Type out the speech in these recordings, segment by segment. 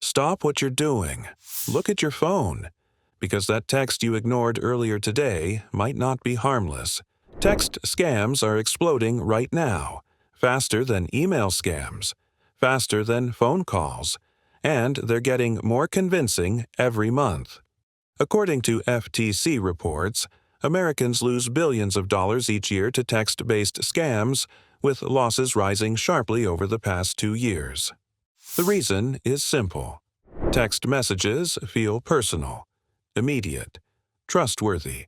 Stop what you're doing. Look at your phone, because that text you ignored earlier today might not be harmless. Text scams are exploding right now, faster than email scams, faster than phone calls, and they're getting more convincing every month. According to FTC reports, Americans lose billions of dollars each year to text-based scams, with losses rising sharply over the past 2 years. The reason is simple. Text messages feel personal, immediate, trustworthy.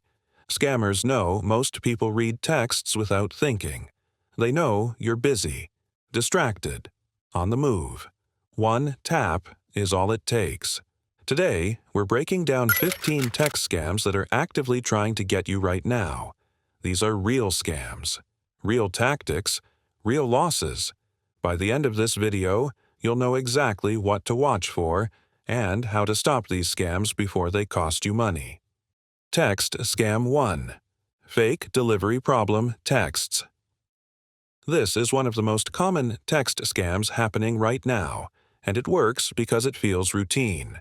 Scammers know most people read texts without thinking. They know you're busy, distracted, on the move. One tap is all it takes. Today, we're breaking down 15 text scams that are actively trying to get you right now. These are real scams, real tactics, real losses. By the end of this video, you'll know exactly what to watch for and how to stop these scams before they cost you money. Text Scam 1. Fake Delivery Problem Texts. This is one of the most common text scams happening right now, and it works because it feels routine.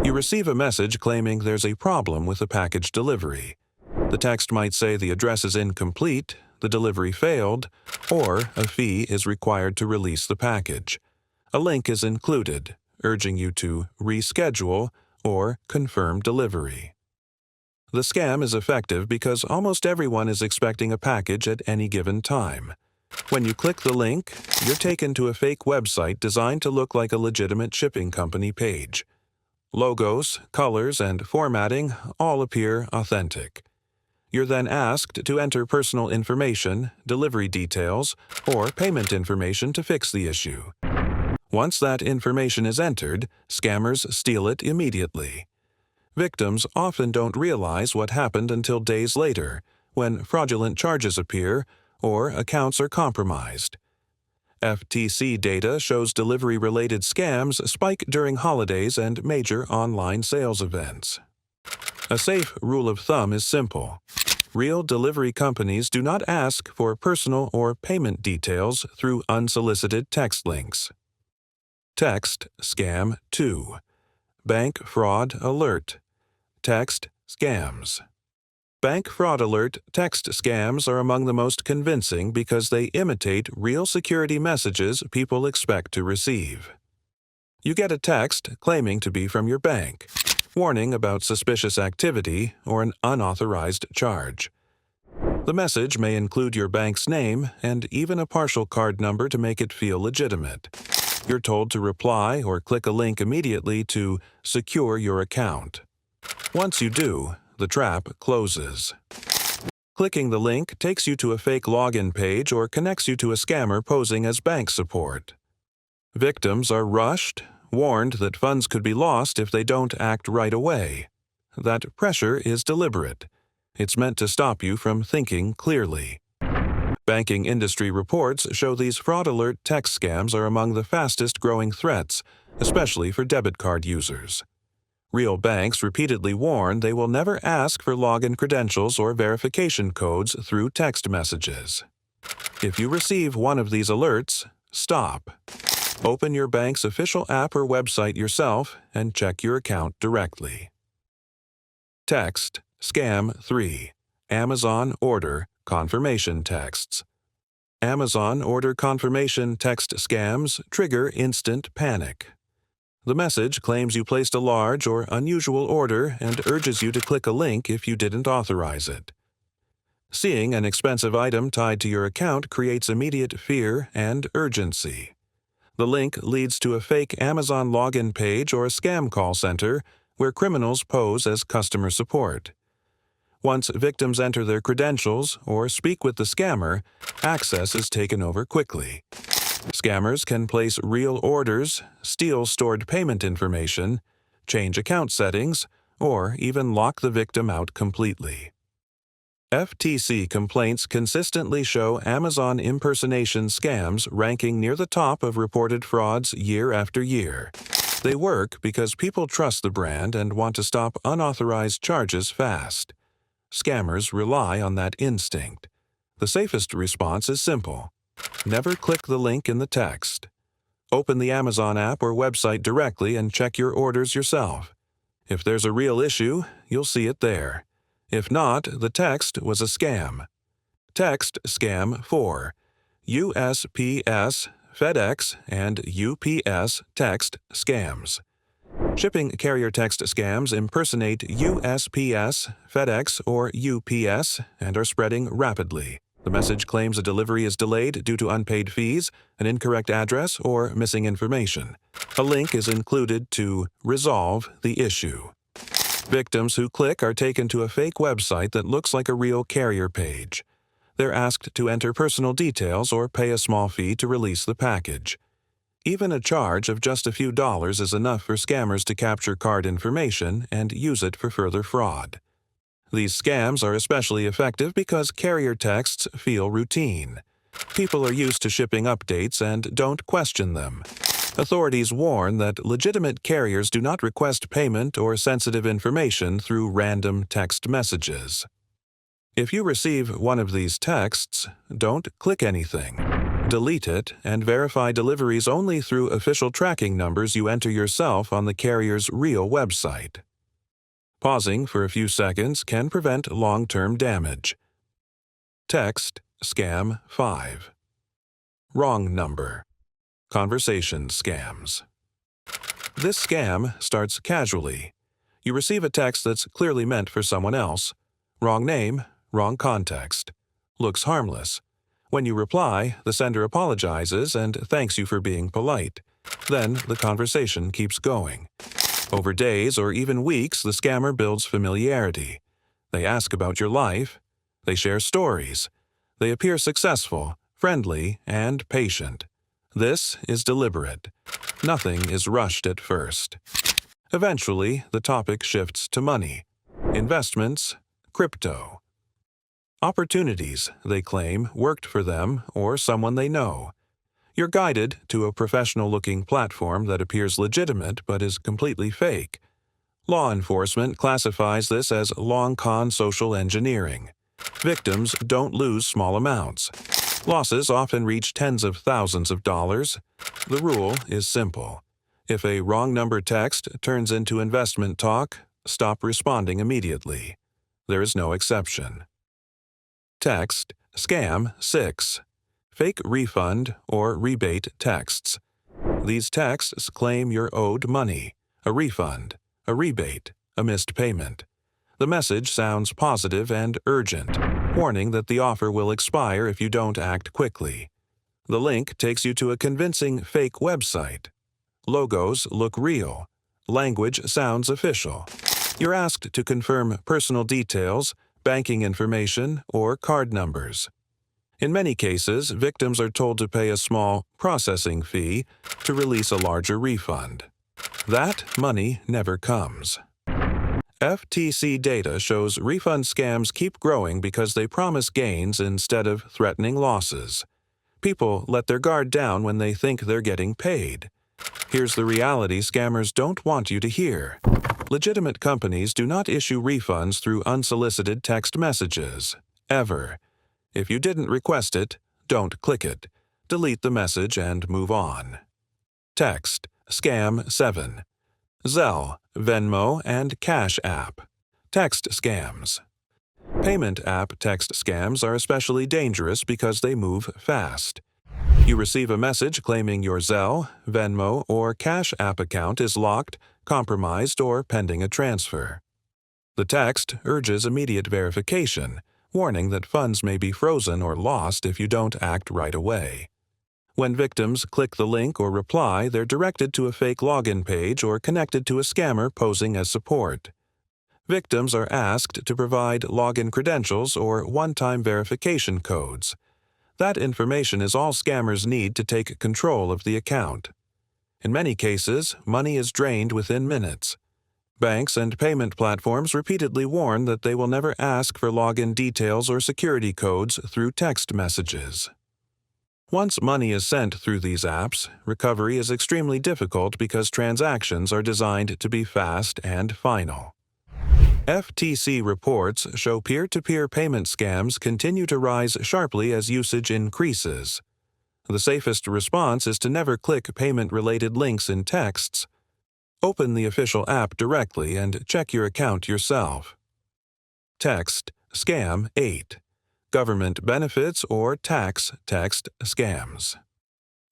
You receive a message claiming there's a problem with a package delivery. The text might say the address is incomplete, the delivery failed, or a fee is required to release the package. A link is included, urging you to reschedule or confirm delivery. The scam is effective because almost everyone is expecting a package at any given time. When you click the link, you're taken to a fake website designed to look like a legitimate shipping company page. Logos, colors, and formatting all appear authentic. You're then asked to enter personal information, delivery details, or payment information to fix the issue. Once that information is entered, scammers steal it immediately. Victims often don't realize what happened until days later, when fraudulent charges appear or accounts are compromised. FTC data shows delivery-related scams spike during holidays and major online sales events. A safe rule of thumb is simple. Real delivery companies do not ask for personal or payment details through unsolicited text links. Text Scam 2. Bank Fraud Alert. Text Scams. Bank fraud alert text scams are among the most convincing because they imitate real security messages people expect to receive. You get a text claiming to be from your bank, warning about suspicious activity or an unauthorized charge. The message may include your bank's name and even a partial card number to make it feel legitimate. You're told to reply or click a link immediately to secure your account. Once you do, the trap closes. Clicking the link takes you to a fake login page or connects you to a scammer posing as bank support. Victims are rushed, warned that funds could be lost if they don't act right away. That pressure is deliberate. It's meant to stop you from thinking clearly. Banking industry reports show these fraud alert text scams are among the fastest growing threats, especially for debit card users. Real banks repeatedly warn they will never ask for login credentials or verification codes through text messages. If you receive one of these alerts, stop. Open your bank's official app or website yourself and check your account directly. Text Scam 3. Amazon Order Confirmation Texts. Amazon order confirmation text scams trigger instant panic. The message claims you placed a large or unusual order and urges you to click a link if you didn't authorize it. Seeing an expensive item tied to your account creates immediate fear and urgency. The link leads to a fake Amazon login page or a scam call center where criminals pose as customer support. Once victims enter their credentials or speak with the scammer, access is taken over quickly. Scammers can place real orders, steal stored payment information, change account settings, or even lock the victim out completely. FTC complaints consistently show Amazon impersonation scams ranking near the top of reported frauds year after year. They work because people trust the brand and want to stop unauthorized charges fast. Scammers rely on that instinct. The safest response is simple. Never click the link in the text. Open the Amazon app or website directly and check your orders yourself. If there's a real issue, you'll see it there. If not, the text was a scam. Text Scam 4. USPS, FedEx, and UPS text scams. Shipping carrier text scams impersonate USPS, FedEx, or UPS and are spreading rapidly. The message claims a delivery is delayed due to unpaid fees, an incorrect address, or missing information. A link is included to resolve the issue. Victims who click are taken to a fake website that looks like a real carrier page. They're asked to enter personal details or pay a small fee to release the package. Even a charge of just a few dollars is enough for scammers to capture card information and use it for further fraud. These scams are especially effective because carrier texts feel routine. People are used to shipping updates and don't question them. Authorities warn that legitimate carriers do not request payment or sensitive information through random text messages. If you receive one of these texts, don't click anything. Delete it and verify deliveries only through official tracking numbers you enter yourself on the carrier's real website. Pausing for a few seconds can prevent long-term damage. Text Scam 5. Wrong number. Conversation scams. This scam starts casually. You receive a text that's clearly meant for someone else. Wrong name, wrong context. Looks harmless. When you reply, the sender apologizes and thanks you for being polite. Then the conversation keeps going. Over days or even weeks, the scammer builds familiarity. They ask about your life. They share stories. They appear successful, friendly, and patient. This is deliberate. Nothing is rushed at first. Eventually, the topic shifts to money, investments, crypto. Opportunities, they claim, worked for them or someone they know. You're guided to a professional-looking platform that appears legitimate but is completely fake. Law enforcement classifies this as long-con social engineering. Victims don't lose small amounts. Losses often reach tens of thousands of dollars. The rule is simple. If a wrong number text turns into investment talk, stop responding immediately. There is no exception. Text Scam 6. Fake refund or rebate texts. These texts claim you're owed money, a refund, a rebate, a missed payment. The message sounds positive and urgent, warning that the offer will expire if you don't act quickly. The link takes you to a convincing fake website. Logos look real. Language sounds official. You're asked to confirm personal details, banking information, or card numbers. In many cases, victims are told to pay a small processing fee to release a larger refund. That money never comes. FTC data shows refund scams keep growing because they promise gains instead of threatening losses. People let their guard down when they think they're getting paid. Here's the reality scammers don't want you to hear. Legitimate companies do not issue refunds through unsolicited text messages. Ever. If you didn't request it, don't click it. Delete the message and move on. Text Scam 7. Zelle, Venmo, and Cash App. Text scams. Payment app text scams are especially dangerous because they move fast. You receive a message claiming your Zelle, Venmo, or Cash App account is locked, compromised, or pending a transfer. The text urges immediate verification, warning that funds may be frozen or lost if you don't act right away. When victims click the link or reply, they're directed to a fake login page or connected to a scammer posing as support. Victims are asked to provide login credentials or one-time verification codes. That information is all scammers need to take control of the account. In many cases, money is drained within minutes. Banks and payment platforms repeatedly warn that they will never ask for login details or security codes through text messages. Once money is sent through these apps, recovery is extremely difficult because transactions are designed to be fast and final. FTC reports show peer-to-peer payment scams continue to rise sharply as usage increases. The safest response is to never click payment-related links in texts. Open the official app directly and check your account yourself. Text Scam 8. Government benefits or tax text scams.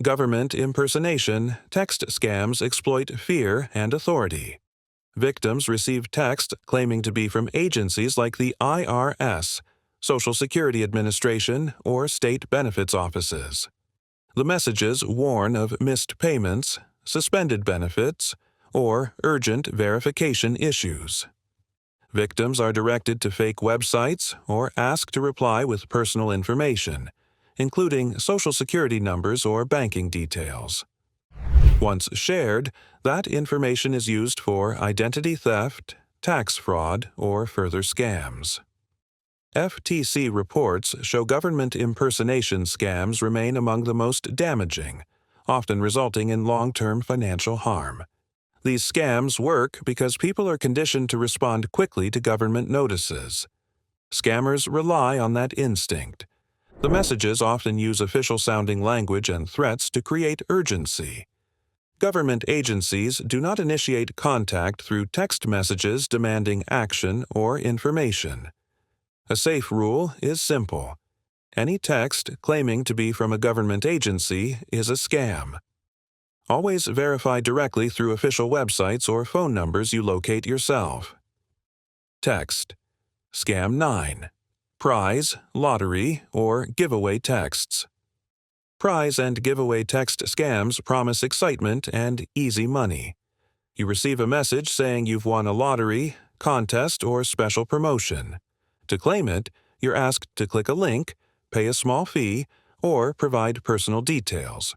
Government impersonation text scams exploit fear and authority. Victims receive text claiming to be from agencies like the IRS, Social Security Administration, or state benefits offices. The messages warn of missed payments, suspended benefits, or urgent verification issues. Victims are directed to fake websites or asked to reply with personal information, including Social Security numbers or banking details. Once shared, that information is used for identity theft, tax fraud, or further scams. FTC reports show government impersonation scams remain among the most damaging, often resulting in long-term financial harm. These scams work because people are conditioned to respond quickly to government notices. Scammers rely on that instinct. The messages often use official-sounding language and threats to create urgency. Government agencies do not initiate contact through text messages demanding action or information. A safe rule is simple. Any text claiming to be from a government agency is a scam. Always verify directly through official websites or phone numbers you locate yourself. Text Scam 9. Prize, lottery, or giveaway texts. Prize and giveaway text scams promise excitement and easy money. You receive a message saying you've won a lottery, contest, or special promotion. To claim it, you're asked to click a link, pay a small fee, or provide personal details.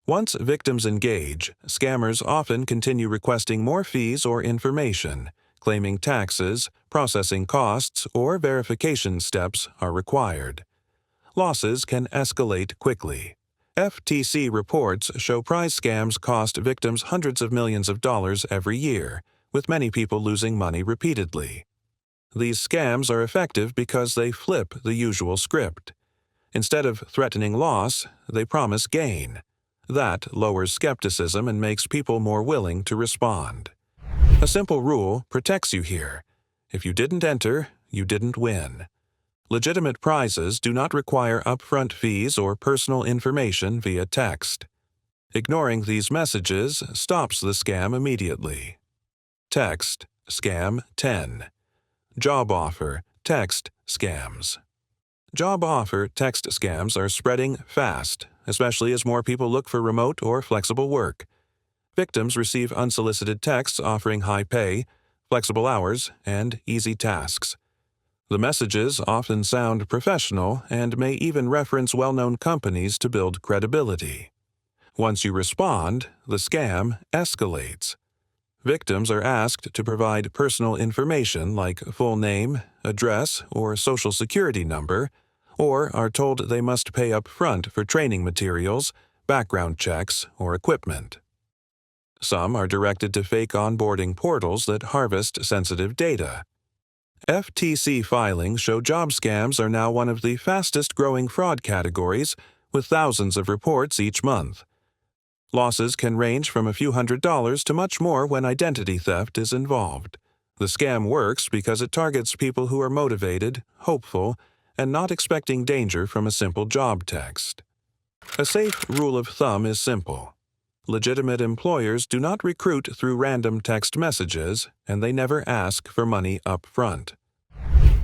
Once victims engage, scammers often continue requesting more fees or information, claiming taxes, processing costs, or verification steps are required. Losses can escalate quickly. FTC reports show prize scams cost victims hundreds of millions of dollars every year, with many people losing money repeatedly. These scams are effective because they flip the usual script. Instead of threatening loss, they promise gain. That lowers skepticism and makes people more willing to respond. A simple rule protects you here. If you didn't enter, you didn't win. Legitimate prizes do not require upfront fees or personal information via text. Ignoring these messages stops the scam immediately. Text Scam 10. Job offer text scams. Job offer text scams are spreading fast, especially as more people look for remote or flexible work. Victims receive unsolicited texts offering high pay, flexible hours, and easy tasks. The messages often sound professional and may even reference well-known companies to build credibility. Once you respond, the scam escalates. Victims are asked to provide personal information like full name, address, or social security number, or are told they must pay up front for training materials, background checks, or equipment. Some are directed to fake onboarding portals that harvest sensitive data. FTC filings show job scams are now one of the fastest-growing fraud categories, with thousands of reports each month. Losses can range from a few $100s to much more when identity theft is involved. The scam works because it targets people who are motivated, hopeful, and not expecting danger from a simple job text. A safe rule of thumb is simple. Legitimate employers do not recruit through random text messages, and they never ask for money up front.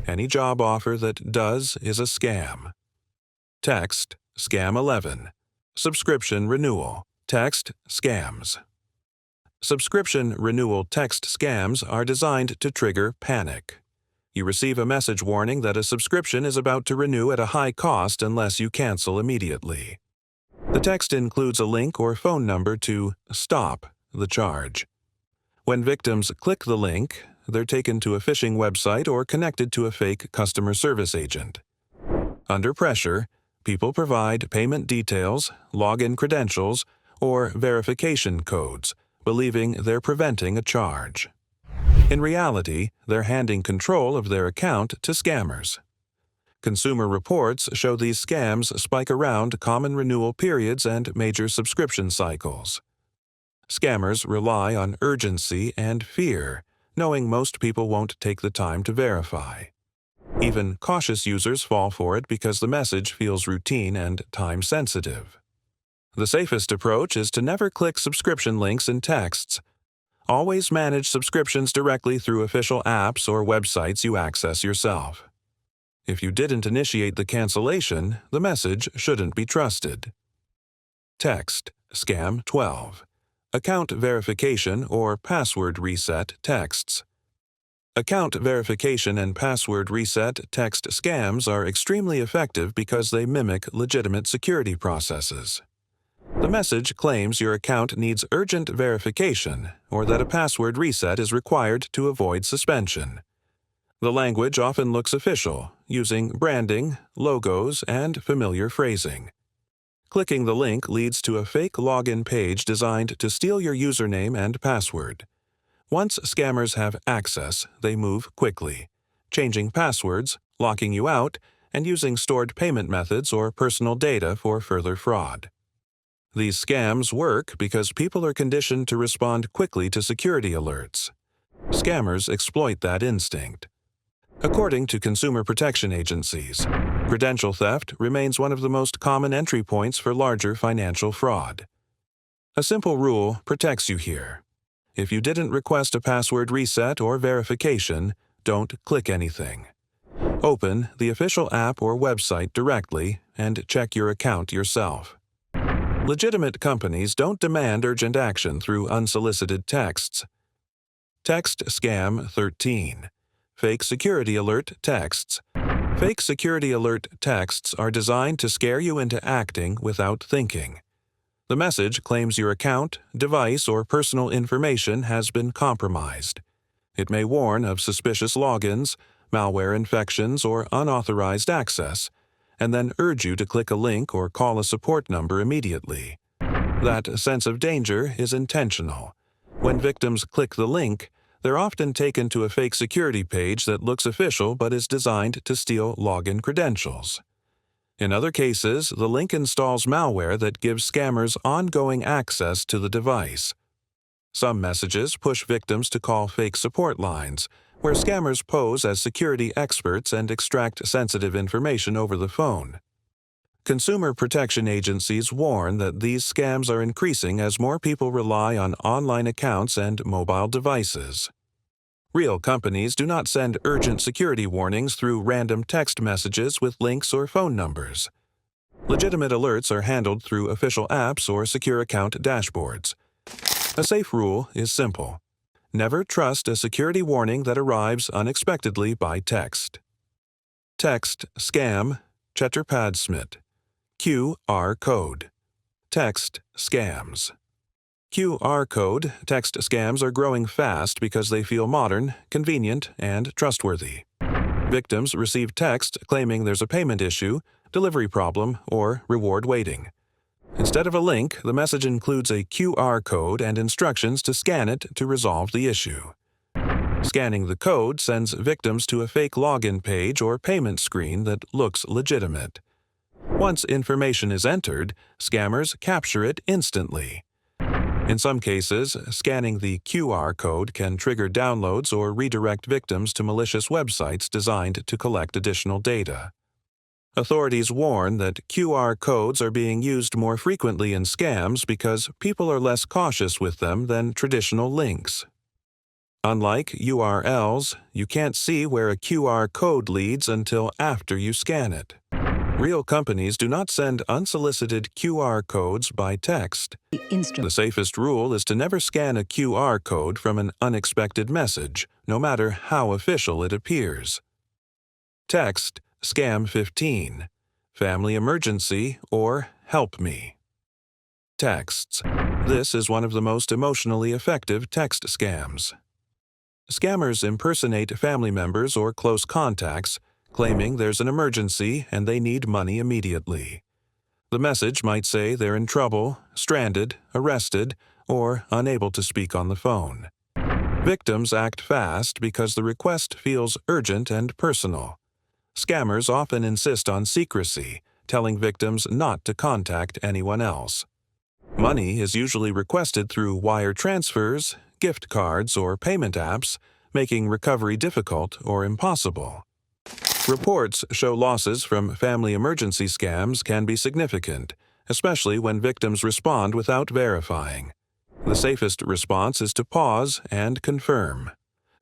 Any job offer that does is a scam. Text Scam 11. Subscription renewal text scams. Subscription renewal text scams are designed to trigger panic. You receive a message warning that a subscription is about to renew at a high cost unless you cancel immediately. The text includes a link or phone number to stop the charge. When victims click the link, they're taken to a phishing website or connected to a fake customer service agent. Under pressure, people provide payment details, login credentials, or verification codes, believing they're preventing a charge. In reality, they're handing control of their account to scammers. Consumer reports show these scams spike around common renewal periods and major subscription cycles. Scammers rely on urgency and fear, knowing most people won't take the time to verify. Even cautious users fall for it because the message feels routine and time-sensitive. The safest approach is to never click subscription links in texts. Always manage subscriptions directly through official apps or websites you access yourself. If you didn't initiate the cancellation, the message shouldn't be trusted. Text Scam 12. Account verification or password reset texts. Account verification and password reset text scams are extremely effective because they mimic legitimate security processes. The message claims your account needs urgent verification or that a password reset is required to avoid suspension. The language often looks official, using branding, logos, and familiar phrasing. Clicking the link leads to a fake login page designed to steal your username and password. Once scammers have access, they move quickly, changing passwords, locking you out, and using stored payment methods or personal data for further fraud. These scams work because people are conditioned to respond quickly to security alerts. Scammers exploit that instinct. According to consumer protection agencies, credential theft remains one of the most common entry points for larger financial fraud. A simple rule protects you here. If you didn't request a password reset or verification, don't click anything. Open the official app or website directly and check your account yourself. Legitimate companies don't demand urgent action through unsolicited texts. Text Scam 13. Fake security alert texts. Fake security alert texts are designed to scare you into acting without thinking. The message claims your account, device, or personal information has been compromised. It may warn of suspicious logins, malware infections, or unauthorized access, and then urge you to click a link or call a support number immediately. That sense of danger is intentional. When victims click the link, they're often taken to a fake security page that looks official but is designed to steal login credentials. In other cases, the link installs malware that gives scammers ongoing access to the device. Some messages push victims to call fake support lines, where scammers pose as security experts and extract sensitive information over the phone. Consumer protection agencies warn that these scams are increasing as more people rely on online accounts and mobile devices. Real companies do not send urgent security warnings through random text messages with links or phone numbers. Legitimate alerts are handled through official apps or secure account dashboards. A safe rule is simple. Never trust a security warning that arrives unexpectedly by text. Text Scam Chatterpadsmith. QR Code. Text Scams. QR code text scams are growing fast because they feel modern, convenient, and trustworthy. Victims receive text claiming there's a payment issue, delivery problem, or reward waiting. Instead of a link, the message includes a QR code and instructions to scan it to resolve the issue. Scanning the code sends victims to a fake login page or payment screen that looks legitimate. Once information is entered, scammers capture it instantly. In some cases, scanning the QR code can trigger downloads or redirect victims to malicious websites designed to collect additional data. Authorities warn that QR codes are being used more frequently in scams because people are less cautious with them than traditional links. Unlike URLs, you can't see where a QR code leads until after you scan it. Real companies do not send unsolicited QR codes by text. The safest rule is to never scan a QR code from an unexpected message, no matter how official it appears. Text Scam 15. Family emergency or help me. Texts. This is one of the most emotionally effective text scams. Scammers impersonate family members or close contacts, claiming there's an emergency and they need money immediately. The message might say they're in trouble, stranded, arrested, or unable to speak on the phone. Victims act fast because the request feels urgent and personal. Scammers often insist on secrecy, telling victims not to contact anyone else. Money is usually requested through wire transfers, gift cards, or payment apps, making recovery difficult or impossible. Reports show losses from family emergency scams can be significant, especially when victims respond without verifying. The safest response is to pause and confirm.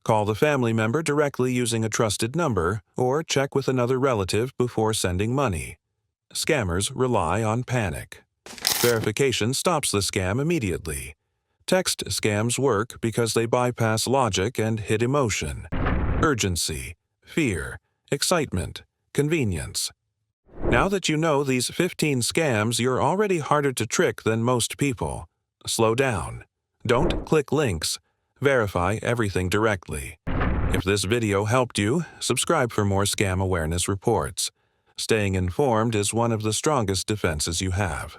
Call the family member directly using a trusted number or check with another relative before sending money. Scammers rely on panic. Verification stops the scam immediately. Text scams work because they bypass logic and hit emotion. Urgency, fear, excitement, convenience. Now that you know these 15 scams, you're already harder to trick than most people. Slow down. Don't click links. Verify everything directly. If this video helped you, subscribe for more scam awareness reports. Staying informed is one of the strongest defenses you have.